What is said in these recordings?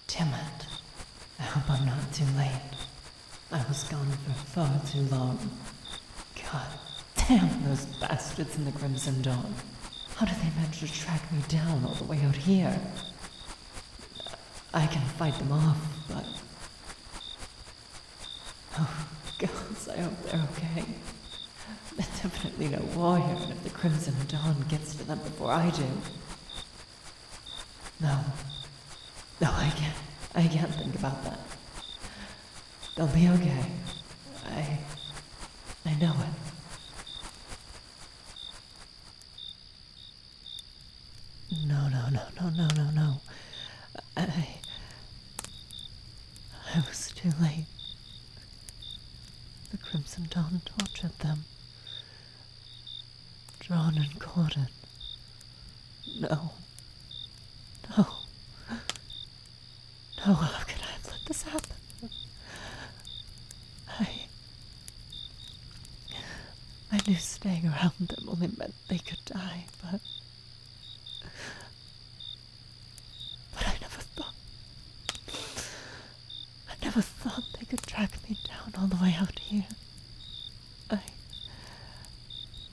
Damn it. I hope I'm not too late. I was gone for far too long. God damn those bastards in the Crimson Dawn. How did they manage to track me down all the way out here? I can fight them off, but... Oh, gods, I hope they're okay. They're definitely no warrior, and if the Crimson Dawn gets to them before I do... No, I can't think about that. They'll be okay. I know it. No. I was too late. The Crimson Dawn tortured them. Drawn and quartered. No, how could I have let this happen? I knew staying around them only meant they could die, but I never thought they could track me down all the way out here.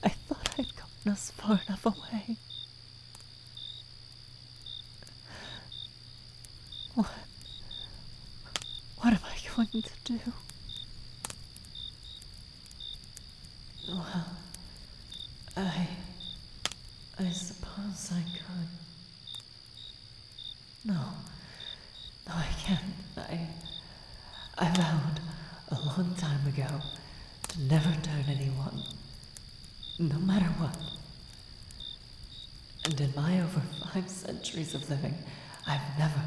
I thought I'd gotten us far enough away. What am I going to do? Well, I suppose I could. No, I can't. I vowed a long time ago to never turn anyone, no matter what. And in my over 5 centuries of living, I've never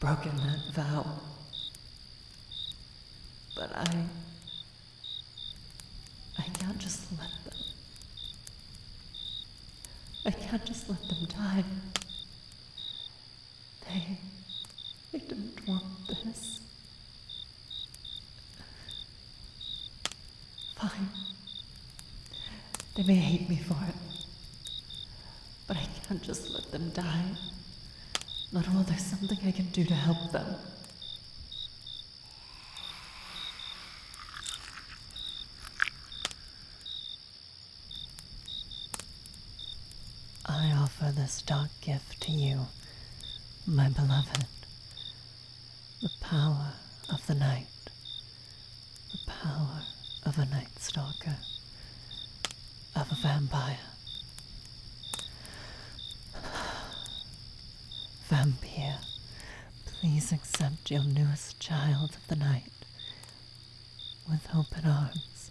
broken that vow. But I can't just let them. I can't just let them die. They didn't want this. Fine. They may hate me for it. But I can't just let them die. Not while there's something I can do to help them. I offer this dark gift to you, my beloved. The power of the night. The power of a night stalker. Of a vampire. Vampire, please accept your newest child of the night with open arms.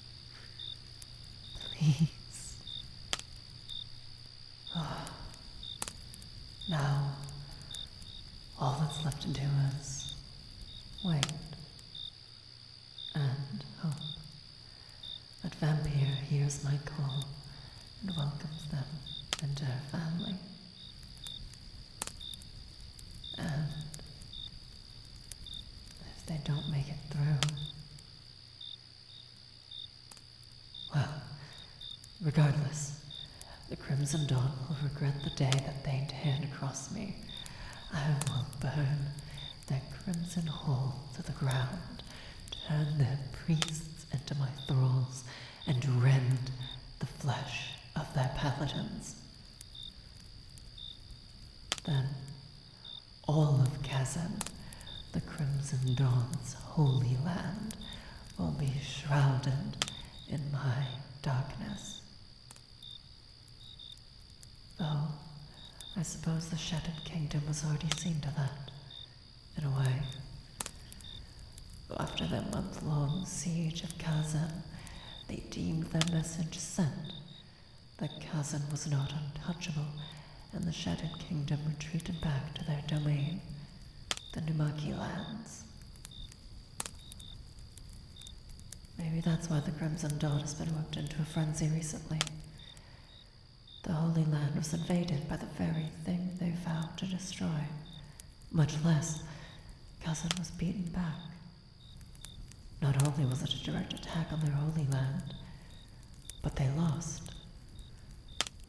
Please. Now, all that's left to do is wait and hope that Vampire hears my call and welcomes them into her family. And if they don't make it through, well, regardless, the Crimson Dawn will regret the day that they dared cross me. I will burn their crimson hole to the ground, turn their priests into my thralls, and rend the flesh of their paladins. Then all of Kazan, the Crimson Dawn's holy land, will be shrouded in my darkness. Though, I suppose the Shattered Kingdom was already seen to that, in a way. After their month-long siege of Kazan, they deemed their message sent, that Kazan was not untouchable, and the Shattered Kingdom retreated back to their domain, the Numaki lands. Maybe that's why the Crimson Dawn has been whipped into a frenzy recently. The Holy Land was invaded by the very thing they vowed to destroy. Much less, Kazan was beaten back. Not only was it a direct attack on their Holy Land, but they lost.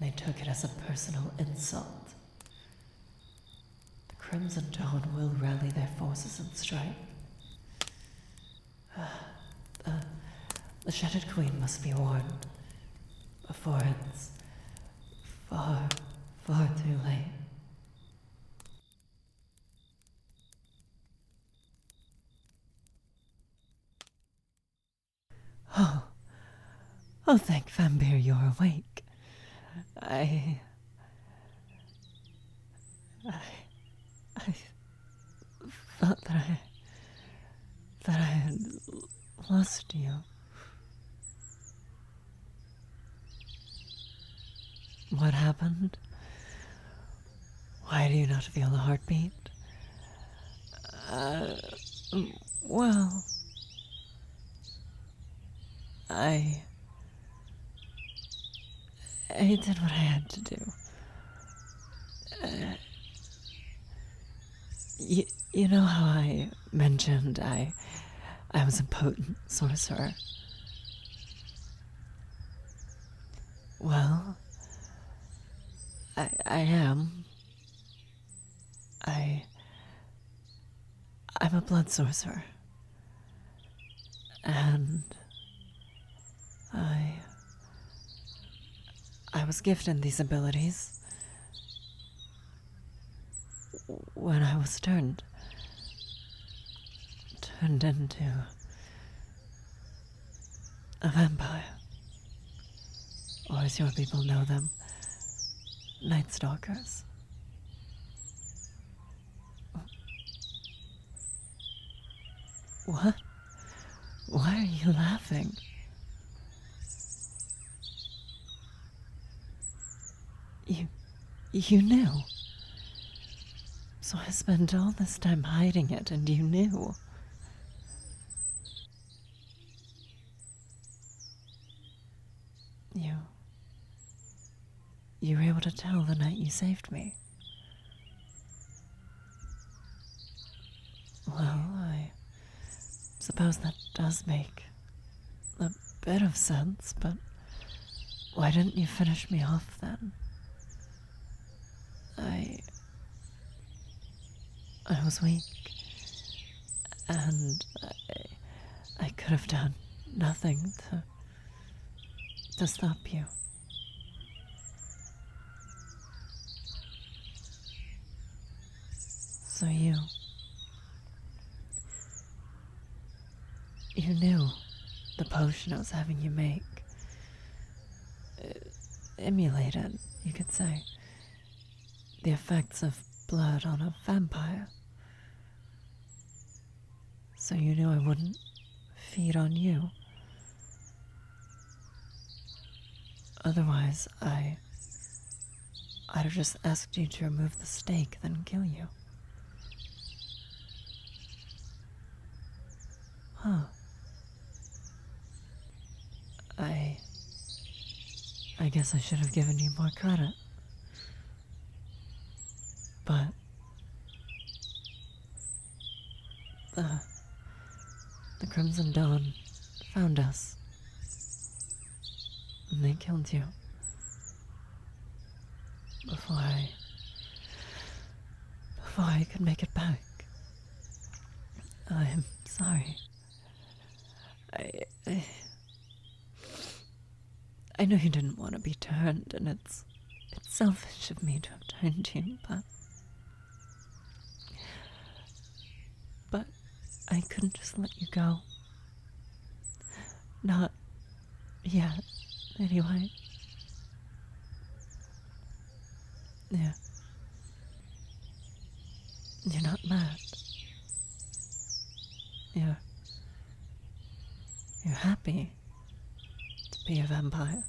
They took it as a personal insult. The Crimson Dawn will rally their forces and strike. The Shattered Queen must be warned before it's far, far too late. Oh, thank Vampire you're awake. I thought that I had lost you. What happened? Why do you not feel the heartbeat? Well, I did what I had to do. You know how I mentioned I was a potent sorcerer? Well, I am. I'm a blood sorcerer. And I was gifted these abilities when I was turned into a vampire. Or as your people know them, Night Stalkers. What? Why are you laughing? You knew. So I spent all this time hiding it, and you knew. You were able to tell the night you saved me. Well, I suppose that does make a bit of sense, but why didn't you finish me off then? I was weak, and I could have done nothing to stop you. So you knew the potion I was having you make. Emulated, you could say, the effects of blood on a vampire. So you knew I wouldn't feed on you. Otherwise, I'd have just asked you to remove the stake, then kill you. Huh. I guess I should have given you more credit. But the Crimson Dawn found us. And they killed you. Before I could make it back. I'm sorry. I know you didn't want to be turned, and it's selfish of me to have turned you, but I couldn't just let you go. Not yet, anyway. Yeah. You're not mad. You're happy to be a vampire.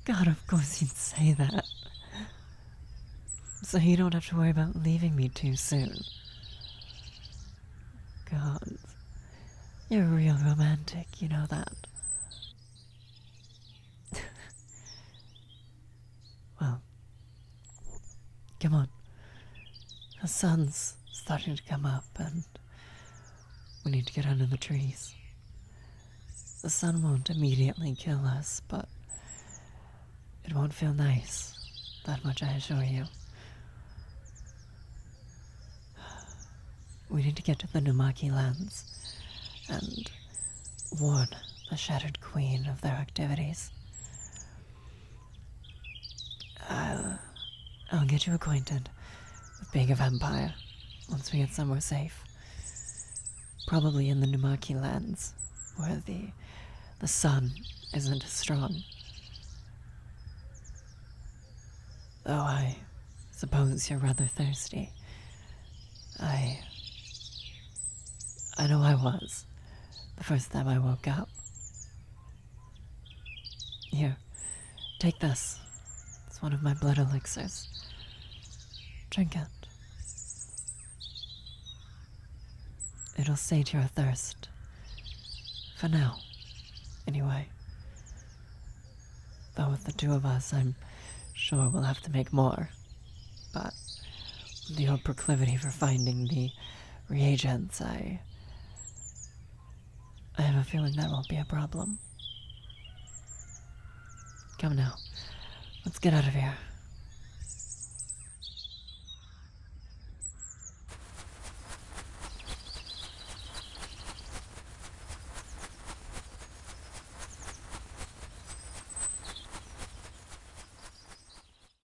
God, of course you'd say that. So you don't have to worry about leaving me too soon. God, you're a real romantic, you know that. Well, come on. The sun's starting to come up, and we need to get under the trees. The sun won't immediately kill us, but It won't feel nice, that much I assure you. We need to get to the Numaki lands and warn the Shattered Queen of their activities. I'll get you acquainted with being a vampire once we get somewhere safe. Probably in the Numaki lands, where the sun isn't as strong. Though I suppose you're rather thirsty. I know I was, the first time I woke up. Here, take this. It's one of my blood elixirs. Drink it. It'll sate your thirst. For now, anyway. Though with the two of us, I'm sure we'll have to make more. But with your proclivity for finding the reagents, I have a feeling that won't be a problem. Come now, let's get out of here.